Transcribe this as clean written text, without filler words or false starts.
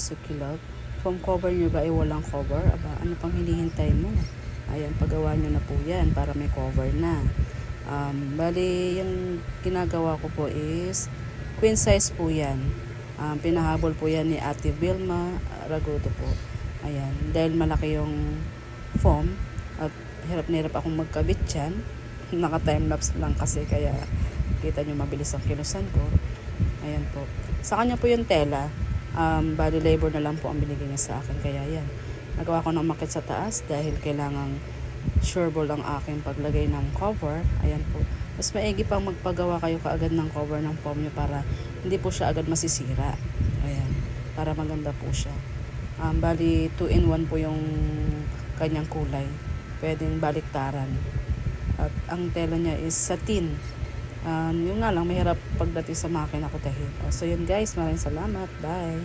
Suki Love. Foam cover nyo ba ay walang cover? Aba, ano pang hinihintay mo? Ayan, paggawa nyo na po yan para may cover na. Bali, yung ginagawa ko po is queen size po yan. Pinahabol po yan ni Ate Vilma Ragudo po. Ayan, dahil malaki yung foam at hirap na hirap akong magkabit yan. Naka-timelapse lang kasi kaya kita nyo mabilis ang kilusan ko. Ayan po. Sa kanya po yung tela. Body labor na lang po ang binigay niya sa akin. Kaya yan. Nagawa ko ng makit sa taas dahil kailangang sureball ang aking paglagay ng cover. Ayan po. Mas maigi pang magpagawa kayo kaagad ng cover ng foam nyo para hindi po siya agad masisira. Ayan. Para maganda po siya. Bali 2-in-1 po yung kanyang kulay. Pwedeng baliktaran. At ang tela niya is satin. Yung nga lang, mahirap pagdating sa makina ko tahi. So yun guys, maraming salamat. Bye!